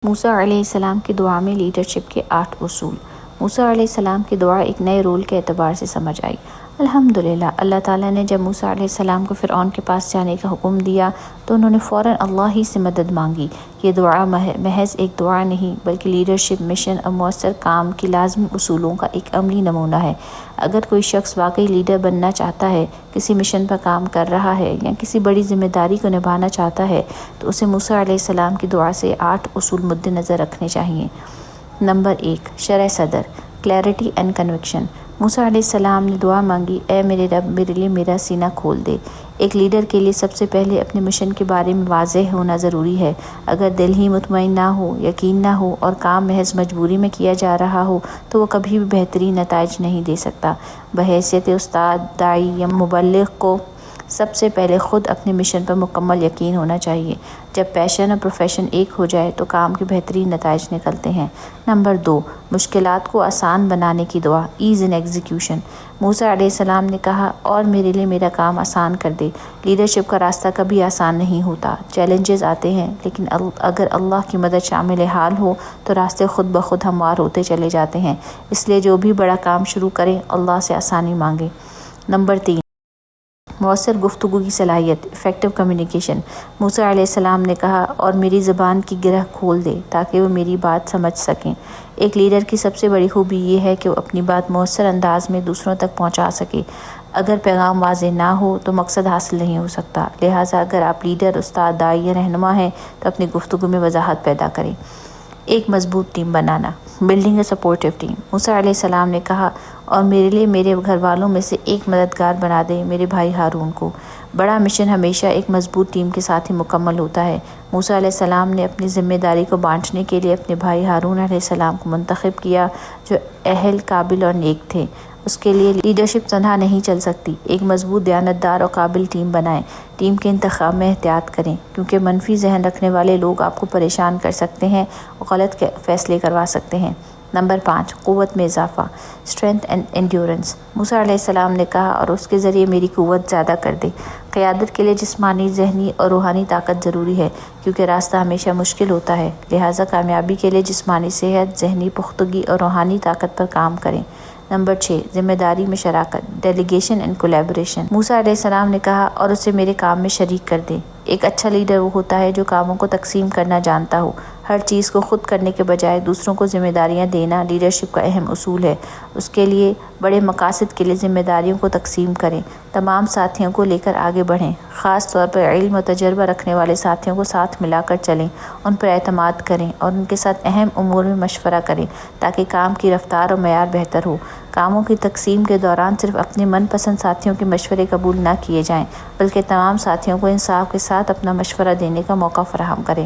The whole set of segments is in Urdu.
موسیٰ علیہ السلام کی دعا میں لیڈرشپ کے 8 اصول۔ موسیٰ علیہ السلام کی دعا ایک نئے رول کے اعتبار سے سمجھ آئی۔ الحمدللہ اللہ تعالیٰ نے جب موسیٰ علیہ السلام کو فرعون کے پاس جانے کا حکم دیا تو انہوں نے فوراً اللہ ہی سے مدد مانگی۔ یہ دعا محض ایک دعا نہیں بلکہ لیڈرشپ، مشن اور مؤثر کام کی لازمی اصولوں کا ایک عملی نمونہ ہے۔ اگر کوئی شخص واقعی لیڈر بننا چاہتا ہے، کسی مشن پر کام کر رہا ہے یا کسی بڑی ذمہ داری کو نبھانا چاہتا ہے تو اسے موسیٰ علیہ السلام کی دعا سے 8 اصول مد نظر رکھنے چاہیے۔ نمبر 1، شرح صدر، کلیئرٹی اینڈ کنوکشن۔ موسیٰ علیہ السلام نے دعا مانگی، اے میرے رب میرے لیے میرا سینہ کھول دے۔ ایک لیڈر کے لیے سب سے پہلے اپنے مشن کے بارے میں واضح ہونا ضروری ہے۔ اگر دل ہی مطمئن نہ ہو، یقین نہ ہو اور کام محض مجبوری میں کیا جا رہا ہو تو وہ کبھی بھی بہترین نتائج نہیں دے سکتا۔ بحیثیت استاد، داعی یا مبلغ کو سب سے پہلے خود اپنے مشن پر مکمل یقین ہونا چاہیے۔ جب پیشن اور پروفیشن ایک ہو جائے تو کام کے بہترین نتائج نکلتے ہیں۔ نمبر 2، مشکلات کو آسان بنانے کی دعا، ایز ان ایگزیکیوشن۔ موسیٰ علیہ السلام نے کہا، اور میرے لیے میرا کام آسان کر دے۔ لیڈرشپ کا راستہ کبھی آسان نہیں ہوتا، چیلنجز آتے ہیں، لیکن اگر اللہ کی مدد شامل حال ہو تو راستے خود بخود ہموار ہوتے چلے جاتے ہیں۔ اس لیے جو بھی بڑا کام شروع کریں اللہ سے آسانی مانگیں۔ نمبر 3، مؤثر گفتگو کی صلاحیت، افیکٹو کمیونیکیشن۔ موسیٰ علیہ السلام نے کہا، اور میری زبان کی گرہ کھول دے تاکہ وہ میری بات سمجھ سکیں۔ ایک لیڈر کی سب سے بڑی خوبی یہ ہے کہ وہ اپنی بات مؤثر انداز میں دوسروں تک پہنچا سکے۔ اگر پیغام واضح نہ ہو تو مقصد حاصل نہیں ہو سکتا۔ لہٰذا اگر آپ لیڈر، استاد، داعی یا رہنما ہیں تو اپنی گفتگو میں وضاحت پیدا کریں۔ ایک مضبوط ٹیم بنانا، بلڈنگ اے سپورٹیو ٹیم۔ موسیٰ علیہ السلام نے کہا، اور میرے لیے میرے گھر والوں میں سے ایک مددگار بنا دے، میرے بھائی ہارون کو۔ بڑا مشن ہمیشہ ایک مضبوط ٹیم کے ساتھ ہی مکمل ہوتا ہے۔ موسیٰ علیہ السلام نے اپنی ذمہ داری کو بانٹنے کے لیے اپنے بھائی ہارون علیہ السلام کو منتخب کیا جو اہل، قابل اور نیک تھے۔ اس کے لیے لیڈرشپ تنہا نہیں چل سکتی۔ ایک مضبوط، دیانتدار اور قابل ٹیم بنائیں۔ ٹیم کے انتخاب میں احتیاط کریں کیونکہ منفی ذہن رکھنے والے لوگ آپ کو پریشان کر سکتے ہیں اور غلط فیصلے کروا سکتے ہیں۔ نمبر 5، قوت میں اضافہ، اسٹرینتھ اینڈ انڈیورنس۔ موسیٰ علیہ السلام نے کہا، اور اس کے ذریعے میری قوت زیادہ کر دے۔ قیادت کے لیے جسمانی، ذہنی اور روحانی طاقت ضروری ہے کیونکہ راستہ ہمیشہ مشکل ہوتا ہے۔ لہٰذا کامیابی کے لیے جسمانی صحت، ذہنی پختگی اور روحانی طاقت پر کام کریں۔ نمبر 6، ذمہ داری میں شراکت، ڈیلیگیشن اینڈ کولیبوریشن۔ موسیٰ علیہ السلام نے کہا، اور اسے میرے کام میں شریک کر دے۔ ایک اچھا لیڈر وہ ہوتا ہے جو کاموں کو تقسیم کرنا جانتا ہو۔ ہر چیز کو خود کرنے کے بجائے دوسروں کو ذمہ داریاں دینا لیڈرشپ کا اہم اصول ہے۔ اس کے لیے بڑے مقاصد کے لیے ذمہ داریوں کو تقسیم کریں۔ تمام ساتھیوں کو لے کر آگے بڑھیں، خاص طور پر علم و تجربہ رکھنے والے ساتھیوں کو ساتھ ملا کر چلیں، ان پر اعتماد کریں اور ان کے ساتھ اہم امور میں مشورہ کریں تاکہ کام کی رفتار اور معیار بہتر ہو۔ کاموں کی تقسیم کے دوران صرف اپنے من پسند ساتھیوں کے مشورے قبول نہ کیے جائیں بلکہ تمام ساتھیوں کو انصاف کے ساتھ اپنا مشورہ دینے کا موقع فراہم کریں۔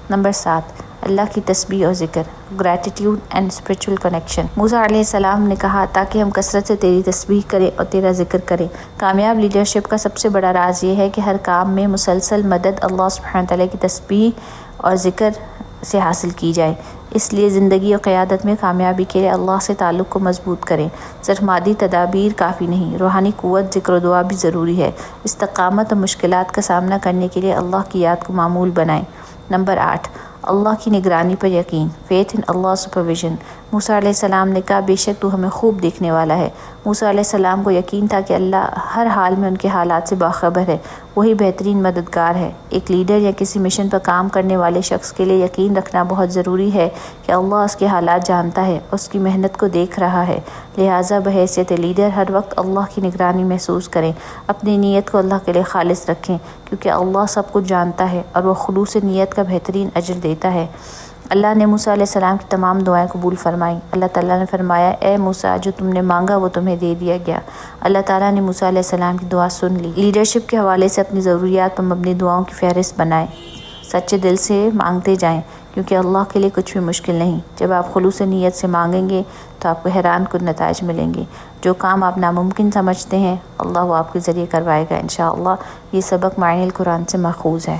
نمبر 7، اللہ کی تسبیح اور ذکر، گریٹیٹیوڈ اینڈ اسپریچول کنیکشن۔ موسیٰ علیہ السلام نے کہا، تاکہ ہم کثرت سے تیری تسبیح کریں اور تیرا ذکر کریں۔ کامیاب لیڈرشپ کا سب سے بڑا راز یہ ہے کہ ہر کام میں مسلسل مدد اللہ سبحانہ تعالیٰ کی تسبیح اور ذکر سے حاصل کی جائے۔ اس لیے زندگی اور قیادت میں کامیابی کے لیے اللہ سے تعلق کو مضبوط کریں۔ صرف مادی تدابیر کافی نہیں، روحانی قوت، ذکر و دعا بھی ضروری ہے۔ استقامت اور مشکلات کا سامنا کرنے کے لیے اللہ کی یاد کو معمول بنائیں۔ نمبر 8، اللہ کی نگرانی پر یقین، فیتھ ان اللہ سپرویژن۔ موسیٰ علیہ السلام نے کہا، بے شک تو ہمیں خوب دیکھنے والا ہے۔ موسیٰ علیہ السلام کو یقین تھا کہ اللہ ہر حال میں ان کے حالات سے باخبر ہے، وہی بہترین مددگار ہے۔ ایک لیڈر یا کسی مشن پر کام کرنے والے شخص کے لیے یقین رکھنا بہت ضروری ہے کہ اللہ اس کے حالات جانتا ہے، اس کی محنت کو دیکھ رہا ہے۔ لہٰذا بحیثیت لیڈر ہر وقت اللہ کی نگرانی محسوس کریں، اپنی نیت کو اللہ کے لیے خالص رکھیں کیونکہ اللہ سب کچھ جانتا ہے اور وہ خلوص نیت کا بہترین اجر دیتا ہے۔ اللہ نے موسیٰ علیہ السلام کی تمام دعائیں قبول فرمائیں۔ اللہ تعالیٰ نے فرمایا، اے موسیٰ، جو تم نے مانگا وہ تمہیں دے دیا گیا۔ اللہ تعالیٰ نے موسیٰ علیہ السلام کی دعا سن لی۔ لیڈرشپ کے حوالے سے اپنی ضروریات پر مبنی دعاؤں کی فہرست بنائیں۔ سچے دل سے مانگتے جائیں کیونکہ اللہ کے لیے کچھ بھی مشکل نہیں۔ جب آپ خلوص نیت سے مانگیں گے تو آپ کو حیران کن نتائج ملیں گے۔ جو کام آپ ناممکن سمجھتے ہیں اللہ وہ آپ کے ذریعے کروائے گا انشاءاللہ۔ یہ سبق معانی القرآن سے ماخوذ ہے۔